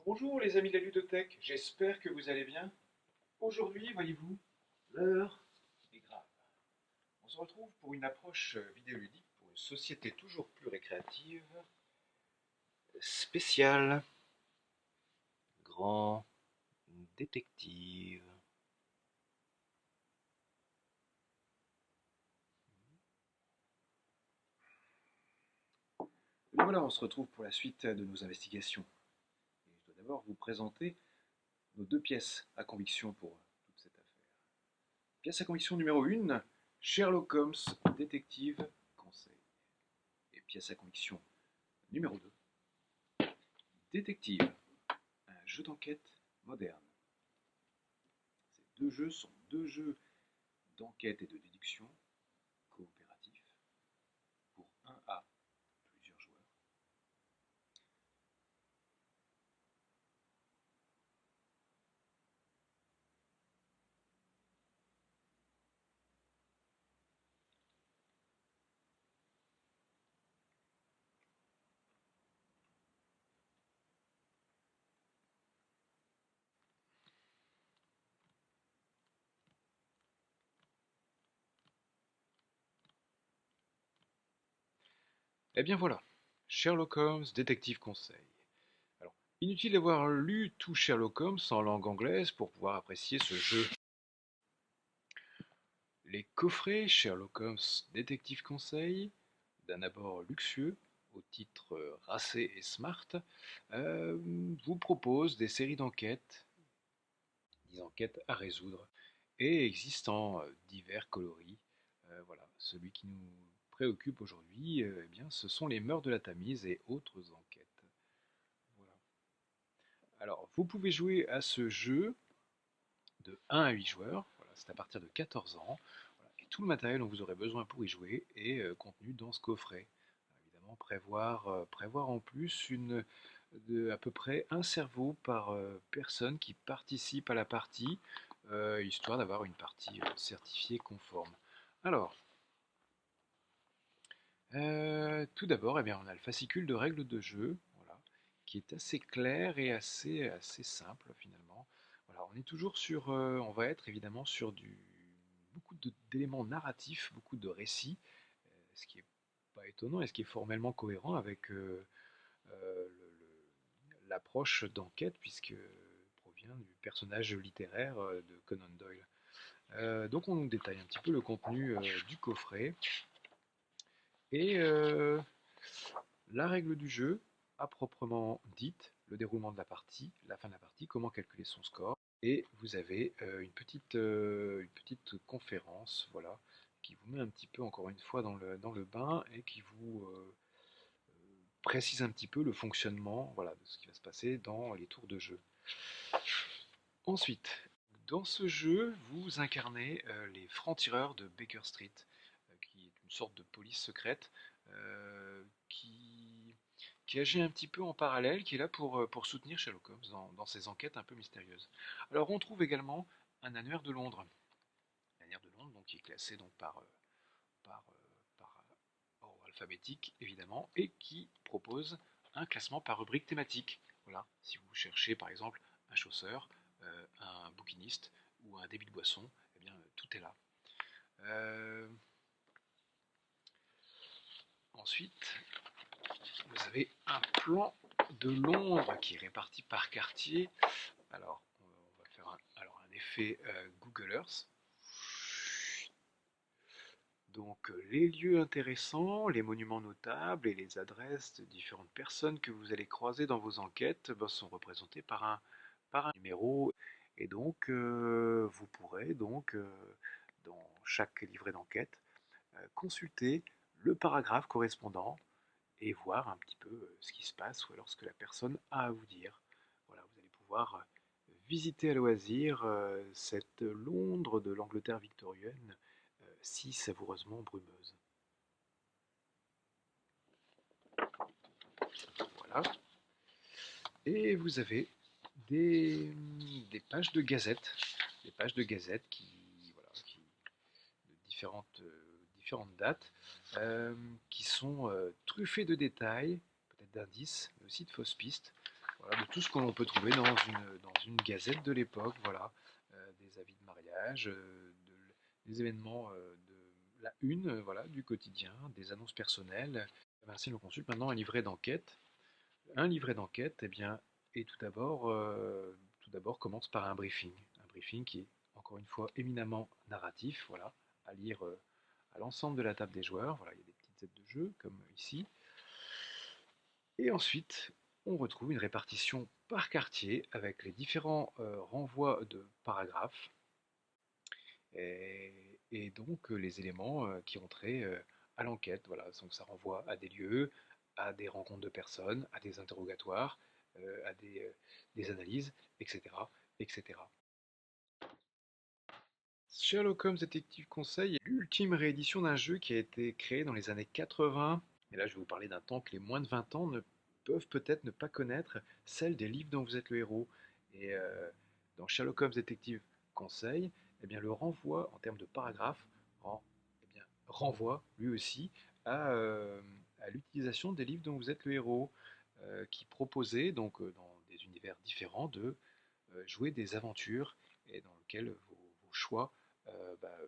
Bonjour les amis de la ludothèque, j'espère que vous allez bien. Aujourd'hui, voyez-vous, l'heure est grave. On se retrouve pour une approche vidéoludique pour une société toujours plus récréative, spéciale, grand détective. Et voilà, on se retrouve pour la suite de nos investigations. Et je dois d'abord vous présenter nos deux pièces à conviction pour toute cette affaire. Pièce à conviction numéro 1, Sherlock Holmes, détective conseil. Et pièce à conviction numéro 2, Détective, un jeu d'enquête moderne. Ces deux jeux sont deux jeux d'enquête et de déduction coopératifs pour 1 à plusieurs joueurs. Et bien voilà, Sherlock Holmes, détective conseil. Alors, inutile d'avoir lu tout Sherlock Holmes en langue anglaise pour pouvoir apprécier ce jeu. Les coffrets Sherlock Holmes, détective conseil, d'un abord luxueux, au titre racé et smart, vous proposent des séries d'enquêtes, des enquêtes à résoudre, et existant divers coloris. Voilà, celui qui nous préoccupe aujourd'hui, eh bien, ce sont les mœurs de la Tamise et autres enquêtes. Voilà. Alors, vous pouvez jouer à ce jeu de 1 à 8 joueurs, voilà, c'est à partir de 14 ans, voilà, et tout le matériel dont vous aurez besoin pour y jouer est contenu dans ce coffret. Alors, évidemment, prévoir en plus à peu près un cerveau par personne qui participe à la partie, histoire d'avoir une partie certifiée conforme. Alors, tout d'abord, eh bien, on a le fascicule de règles de jeu, voilà, qui est assez clair et assez simple finalement. Voilà, on est toujours sur, on va être évidemment sur beaucoup d'éléments narratifs, beaucoup de récits, ce qui est pas étonnant et ce qui est formellement cohérent avec l'approche d'enquête, puisque provient du personnage littéraire de Conan Doyle. Donc on nous détaille un petit peu le contenu du coffret et la règle du jeu, à proprement dite, le déroulement de la partie, la fin de la partie, comment calculer son score. Et vous avez une petite conférence, voilà, qui vous met un petit peu, encore une fois, dans le bain et qui vous précise un petit peu le fonctionnement, voilà, de ce qui va se passer dans les tours de jeu. Ensuite, dans ce jeu, vous incarnez les francs-tireurs de Baker Street, qui est une sorte de police secrète qui agit un petit peu en parallèle, qui est là pour soutenir Sherlock Holmes dans ses enquêtes un peu mystérieuses. Alors on trouve également un annuaire de Londres. L'annuaire de Londres, donc, qui est classé donc, par, par ordre alphabétique, évidemment, et qui propose un classement par rubrique thématique. Voilà, si vous cherchez par exemple un chausseur, un bouquiniste ou un débit de boisson, eh bien tout est là. Ensuite, vous avez un plan de Londres qui est réparti par quartier. Alors, on va faire un effet Google Earth. Donc, les lieux intéressants, les monuments notables et les adresses de différentes personnes que vous allez croiser dans vos enquêtes sont représentés par un numéro. Et donc, vous pourrez donc, dans chaque livret d'enquête, consulter le paragraphe correspondant et voir un petit peu ce qui se passe ou alors ce que la personne a à vous dire. Voilà, vous allez pouvoir visiter à loisir cette Londres de l'Angleterre victorienne, si savoureusement brumeuse. Voilà. Et vous avez des, des pages de gazette voilà, de différentes dates, qui sont truffées de détails, peut-être d'indices, mais aussi de fausses pistes. voilà, de tout ce que l'on peut trouver dans une gazette de l'époque, voilà, des avis de mariage, des événements de la une, voilà, du quotidien, des annonces personnelles. Ainsi, l'on consulte maintenant un livret d'enquête. Un livret d'enquête, eh bien, et tout d'abord commence par un briefing. Un briefing qui est, encore une fois, éminemment narratif, voilà, à lire à l'ensemble de la table des joueurs. Voilà, il y a des petites aides de jeu, comme ici. Et ensuite, on retrouve une répartition par quartier avec les différents renvois de paragraphes et donc les éléments qui ont trait à l'enquête. Voilà, donc ça renvoie à des lieux, à des rencontres de personnes, à des interrogatoires, à des analyses, etc., etc. Sherlock Holmes Détective Conseil est l'ultime réédition d'un jeu qui a été créé dans les années 80. Et là, je vais vous parler d'un temps que les moins de 20 ans ne peuvent peut-être ne pas connaître, celle des livres dont vous êtes le héros. Et dans Sherlock Holmes Détective Conseil, eh bien, le renvoi en termes de paragraphe renvoie lui aussi à l'utilisation des livres dont vous êtes le héros, qui proposaient donc dans des univers différents de jouer des aventures et dans lesquelles vos choix bah,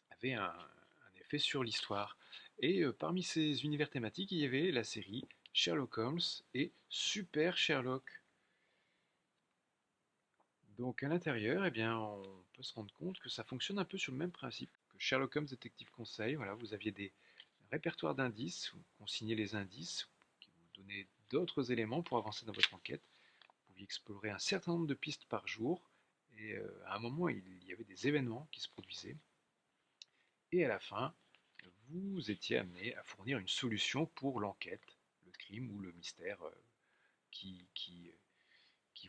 avaient un effet sur l'histoire. Et parmi ces univers thématiques, il y avait la série Sherlock Holmes et Super Sherlock. Donc à l'intérieur, eh bien, on peut se rendre compte que ça fonctionne un peu sur le même principe que Sherlock Holmes Détective Conseil. Voilà, vous aviez des répertoires d'indices, vous consignez les indices, qui vous donnaient d'autres éléments pour avancer dans votre enquête. Vous pouviez explorer un certain nombre de pistes par jour, et à un moment, il y avait des événements qui se produisaient, et à la fin, vous étiez amené à fournir une solution pour l'enquête, le crime ou le mystère qui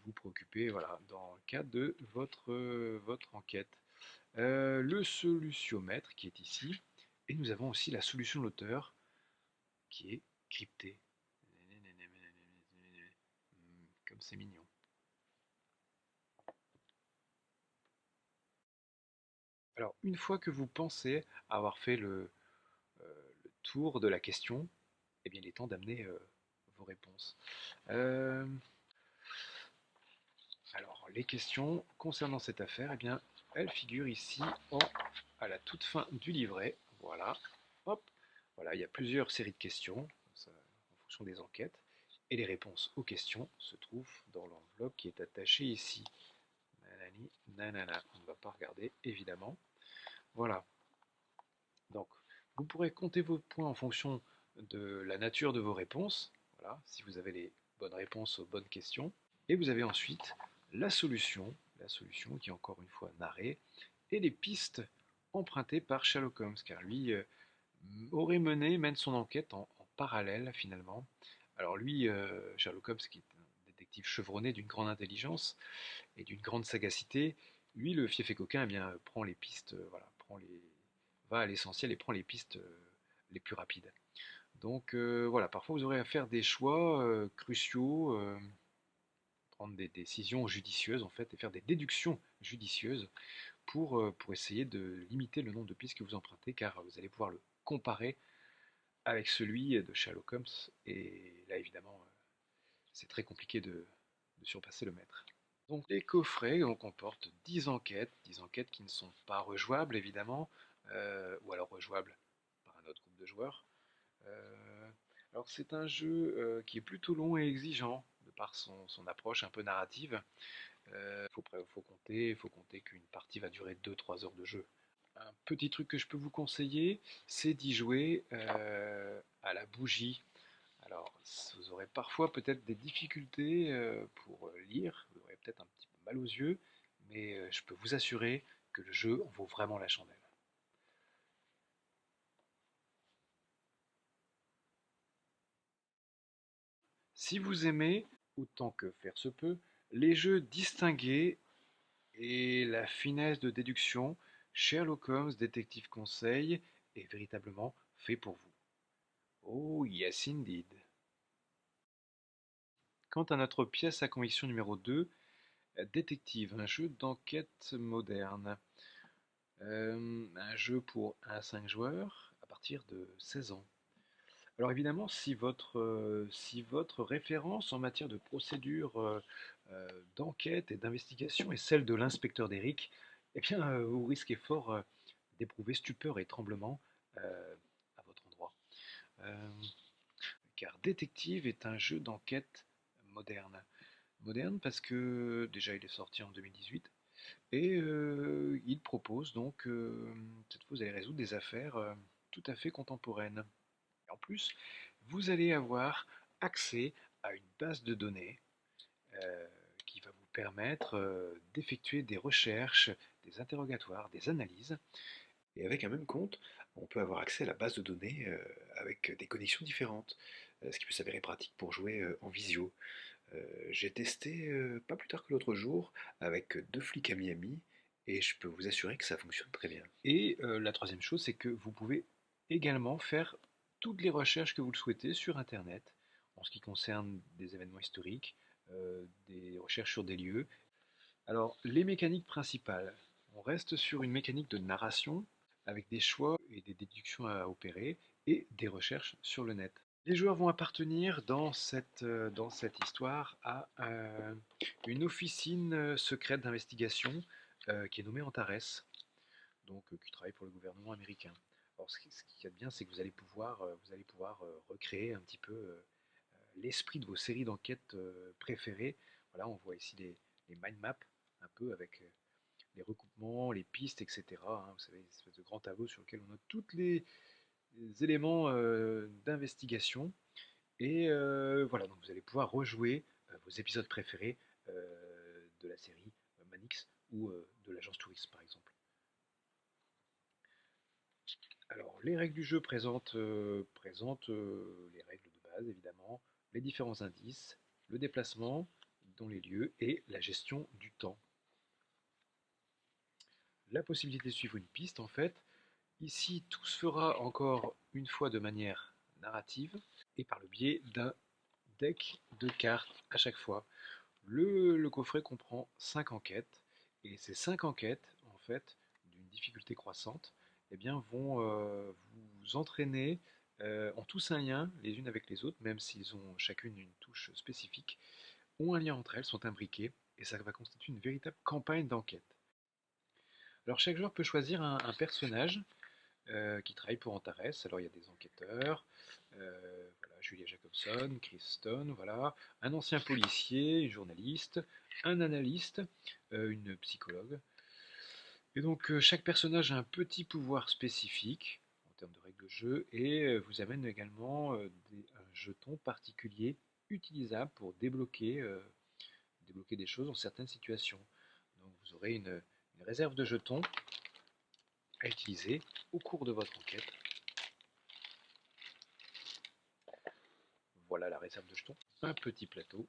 vous préoccupait voilà, dans le cadre de votre enquête. Le solutiomètre qui est ici, et nous avons aussi la solution de l'auteur qui est cryptée. Comme c'est mignon. Alors, une fois que vous pensez avoir fait le tour de la question, eh bien, il est temps d'amener vos réponses. Euh, alors, les questions concernant cette affaire, eh bien, elles figurent ici à la toute fin du livret. Voilà. Hop. Voilà, il y a plusieurs séries de questions en fonction des enquêtes. Et les réponses aux questions se trouvent dans l'enveloppe qui est attachée ici. Nanani, nanana. On ne va pas regarder, évidemment. Voilà. Donc, vous pourrez compter vos points en fonction de la nature de vos réponses. Voilà, si vous avez les bonnes réponses aux bonnes questions. Et vous avez ensuite la solution qui est encore une fois narrée, et les pistes empruntées par Sherlock Holmes, car lui mène son enquête en parallèle finalement. Alors lui, Sherlock Holmes, qui est un détective chevronné d'une grande intelligence et d'une grande sagacité, lui, le fief et coquin, eh bien, prend les pistes, voilà, va à l'essentiel et prend les pistes les plus rapides. Donc voilà, parfois vous aurez à faire des choix cruciaux, prendre des décisions judicieuses en fait, et faire des déductions judicieuses pour essayer de limiter le nombre de pistes que vous empruntez, car vous allez pouvoir le comparer avec celui de Sherlock Holmes, et là évidemment c'est très compliqué de surpasser le maître. Donc les coffrets comportent 10 enquêtes qui ne sont pas rejouables évidemment, ou alors rejouables par un autre groupe de joueurs. Euh, alors c'est un jeu qui est plutôt long et exigeant de par son approche un peu narrative. Faut compter qu'une partie va durer 2-3 heures de jeu. Un petit truc que je peux vous conseiller, c'est d'y jouer à la bougie. Alors, vous aurez parfois peut-être des difficultés pour lire, vous aurez peut-être un petit peu mal aux yeux, mais je peux vous assurer que le jeu en vaut vraiment la chandelle. Si vous aimez, autant que faire se peut, les jeux distingués et la finesse de déduction, Sherlock Holmes Détective Conseil est véritablement fait pour vous. Oh yes indeed. Quant à notre pièce à conviction numéro 2, Détective, un jeu d'enquête moderne. Un jeu pour 1 à 5 joueurs à partir de 16 ans. Alors évidemment, si votre référence en matière de procédure d'enquête et d'investigation est celle de l'inspecteur d'Eric, eh bien vous risquez fort d'éprouver stupeur et tremblement à votre endroit. Euh, Car Détective est un jeu d'enquête moderne. Moderne parce que déjà il est sorti en 2018 et il propose donc, cette fois vous allez résoudre des affaires tout à fait contemporaines. Et en plus, vous allez avoir accès à une base de données euh, qui va vous permettre d'effectuer des recherches, des interrogatoires, des analyses. Et avec un même compte, on peut avoir accès à la base de données avec des connexions différentes, ce qui peut s'avérer pratique pour jouer en visio. J'ai testé pas plus tard que l'autre jour avec deux flics à Miami et je peux vous assurer que ça fonctionne très bien. Et la troisième chose, c'est que vous pouvez également faire toutes les recherches que vous le souhaitez sur Internet, en ce qui concerne des événements historiques, des recherches sur des lieux. Alors, les mécaniques principales, on reste sur une mécanique de narration, avec des choix et des déductions à opérer, et des recherches sur le net. Les joueurs vont appartenir dans cette histoire à une officine secrète d'investigation qui est nommée Antares, donc qui travaille pour le gouvernement américain. Alors ce qu'il y a de bien, c'est que vous allez pouvoir recréer un petit peu l'esprit de vos séries d'enquête préférées. Voilà, on voit ici les mind maps, un peu avec les recoupements, les pistes, etc. Hein, vous savez, une espèce de grand tableau sur lequel on note tous les éléments d'investigation. Et voilà, donc vous allez pouvoir rejouer vos épisodes préférés de la série Manix ou de l'agence touriste par exemple. Alors, les règles du jeu présentent les règles de base, évidemment, les différents indices, le déplacement dans les lieux et la gestion du temps. La possibilité de suivre une piste, en fait. Ici, tout se fera encore une fois de manière narrative et par le biais d'un deck de cartes à chaque fois. Le coffret comprend 5 enquêtes et ces 5 enquêtes, en fait, d'une difficulté croissante, eh bien, vont vous entraîner en tous un lien les unes avec les autres, même s'ils ont chacune une touche spécifique, ont un lien entre elles, sont imbriquées, et ça va constituer une véritable campagne d'enquête. Alors chaque joueur peut choisir un personnage qui travaille pour Antares. Alors il y a des enquêteurs, voilà, Julia Jacobson, Chris Stone, voilà, un ancien policier, une journaliste, un analyste, une psychologue. Et donc chaque personnage a un petit pouvoir spécifique en termes de règles de jeu et vous amène également un jeton particulier utilisable pour débloquer des choses dans certaines situations. Donc vous aurez une réserve de jetons à utiliser au cours de votre enquête. Voilà la réserve de jetons. Un petit plateau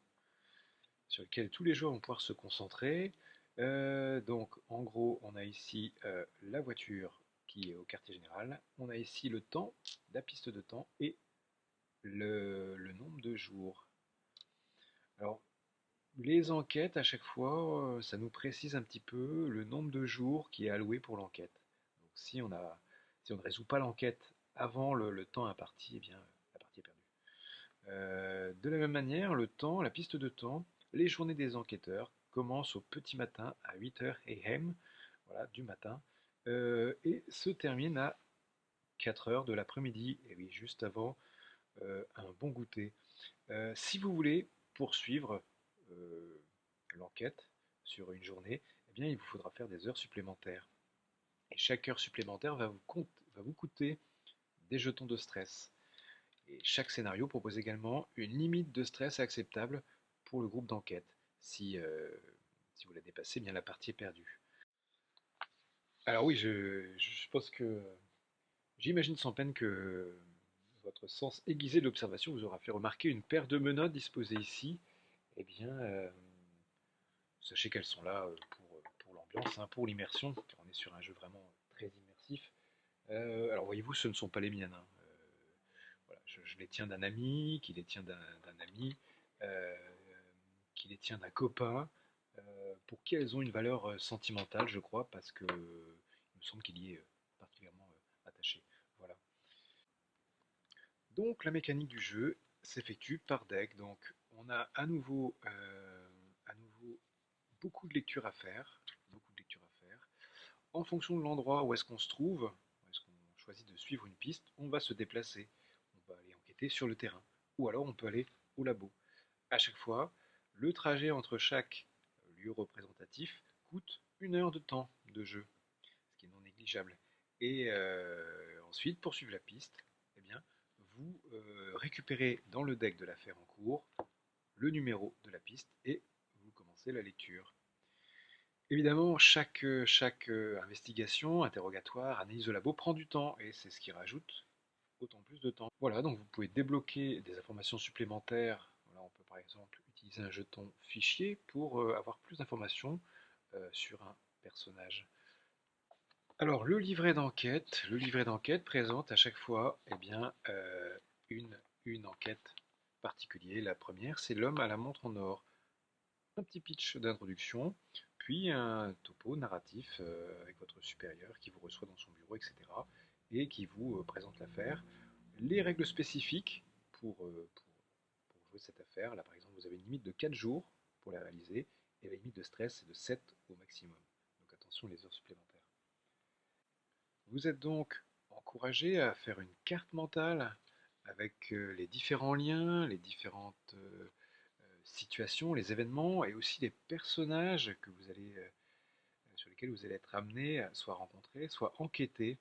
sur lequel tous les joueurs vont pouvoir se concentrer. Donc en gros, on a ici la voiture qui est au quartier général. On a ici le temps, la piste de temps et le nombre de jours. Alors les enquêtes, à chaque fois, ça nous précise un petit peu le nombre de jours qui est alloué pour l'enquête. Donc si on ne résout pas l'enquête avant le temps imparti, eh bien la partie est perdue. De la même manière, le temps, la piste de temps, les journées des enquêteurs commencent au petit matin à 8h AM, voilà, du matin, et se terminent à 4h de l'après-midi, et oui, juste avant un bon goûter. Si vous voulez poursuivre euh, l'enquête sur une journée, eh bien, il vous faudra faire des heures supplémentaires. Et chaque heure supplémentaire va vous coûter des jetons de stress. Et chaque scénario propose également une limite de stress acceptable pour le groupe d'enquête. Si vous la dépassez, eh bien la partie est perdue. Alors oui, je pense que j'imagine sans peine que votre sens aiguisé de l'observation vous aura fait remarquer une paire de menottes disposées ici. Eh bien, sachez qu'elles sont là pour l'ambiance, hein, pour l'immersion, car on est sur un jeu vraiment très immersif. Alors voyez-vous, ce ne sont pas les miennes, hein. Voilà, je les tiens d'un ami, qui les tient d'un ami, euh, qui les tient d'un copain, pour qui elles ont une valeur sentimentale, je crois, parce que il me semble qu'il y est particulièrement attaché. Voilà. Donc la mécanique du jeu s'effectue par deck. Donc on a à nouveau beaucoup de lectures à faire, beaucoup de lectures à faire. En fonction de l'endroit où est-ce qu'on se trouve, où est-ce qu'on choisit de suivre une piste, on va se déplacer. On va aller enquêter sur le terrain. Ou alors on peut aller au labo. À chaque fois, le trajet entre chaque lieu représentatif coûte 1 heure de temps de jeu, ce qui est non négligeable. Et ensuite, pour suivre la piste, eh bien, vous récupérez dans le deck de l'affaire en cours le numéro de la piste et vous commencez la lecture. Évidemment, chaque investigation, interrogatoire, analyse de labo prend du temps et c'est ce qui rajoute autant plus de temps. Voilà, donc vous pouvez débloquer des informations supplémentaires. Voilà, on peut par exemple utiliser un jeton fichier pour avoir plus d'informations sur un personnage. Alors le livret d'enquête présente à chaque fois une enquête particulière. La première, c'est l'homme à la montre en or. Un petit pitch d'introduction, puis un topo narratif avec votre supérieur qui vous reçoit dans son bureau, etc. et qui vous présente l'affaire. Les règles spécifiques pour jouer cette affaire. Là, par exemple, vous avez une limite de 4 jours pour la réaliser et la limite de stress est de 7 au maximum. Donc attention les heures supplémentaires. Vous êtes donc encouragé à faire une carte mentale avec les différents liens, les différentes situations, les événements et aussi les personnages sur lesquels vous allez être amené à soit rencontrer, soit enquêter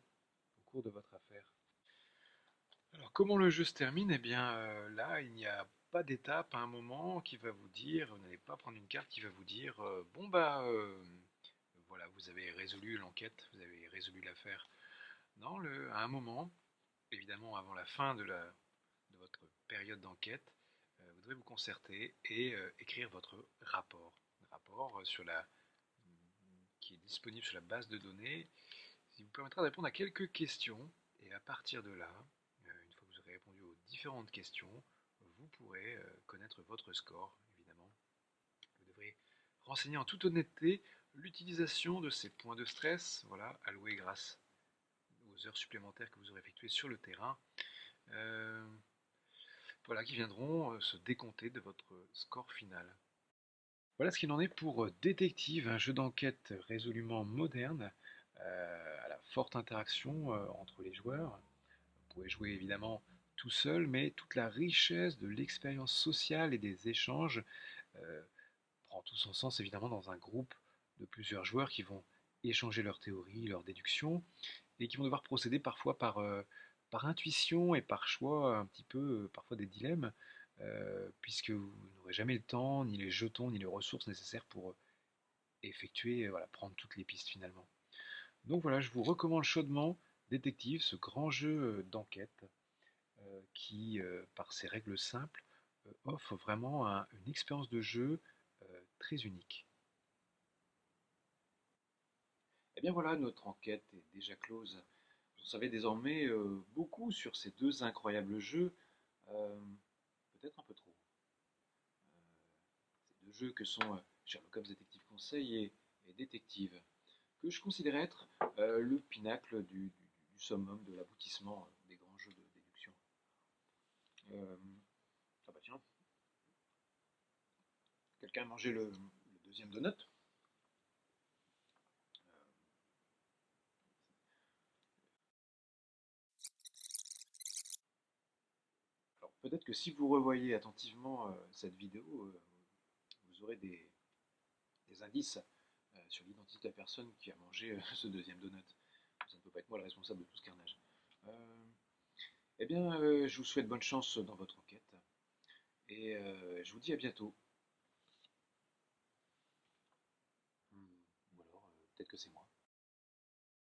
au cours de votre affaire. Alors comment le jeu se termine? Eh bien là, il n'y a pas d'étape à un moment qui va vous dire, vous n'allez pas prendre une carte qui va vous dire bon bah voilà, vous avez résolu l'enquête, vous avez résolu l'affaire. Non, à un moment, évidemment avant la fin de votre période d'enquête, vous devrez vous concerter et écrire votre rapport. Rapport qui est disponible sur la base de données, qui vous permettra de répondre à quelques questions. Et à partir de là, une fois que vous aurez répondu aux différentes questions, vous pourrez connaître votre score, évidemment. Vous devrez renseigner en toute honnêteté l'utilisation de ces points de stress, voilà, alloués grâce aux heures supplémentaires que vous aurez effectuées sur le terrain, euh, voilà, qui viendront se décompter de votre score final. Voilà ce qu'il en est pour Détective, un jeu d'enquête résolument moderne, à la forte interaction entre les joueurs. Vous pouvez jouer évidemment tout seul, mais toute la richesse de l'expérience sociale et des échanges euh, prend tout son sens évidemment dans un groupe de plusieurs joueurs qui vont échanger leurs théories, leurs déductions, et qui vont devoir procéder parfois par intuition et par choix, un petit peu parfois des dilemmes, puisque vous n'aurez jamais le temps, ni les jetons, ni les ressources nécessaires pour effectuer, voilà, prendre toutes les pistes finalement. Donc voilà, je vous recommande chaudement Détective, ce grand jeu d'enquête qui, par ses règles simples, offre vraiment une expérience de jeu très unique. Et bien voilà, notre enquête est déjà close. Vous en savez désormais beaucoup sur ces deux incroyables jeux, euh, peut-être un peu trop. Ces deux jeux que sont Sherlock Holmes Détective Conseil et Détective, que je considère être le pinacle du summum, de l'aboutissement des grands jeux de déduction. Euh, ah bah tiens, quelqu'un a mangé le deuxième donut. Alors peut-être que si vous revoyez attentivement cette vidéo, vous aurez des indices sur l'identité de la personne qui a mangé ce deuxième donut. Ça ne peut pas être moi le responsable de tout ce carnage. Eh bien, je vous souhaite bonne chance dans votre enquête et je vous dis à bientôt. Ou alors, peut-être que c'est moi.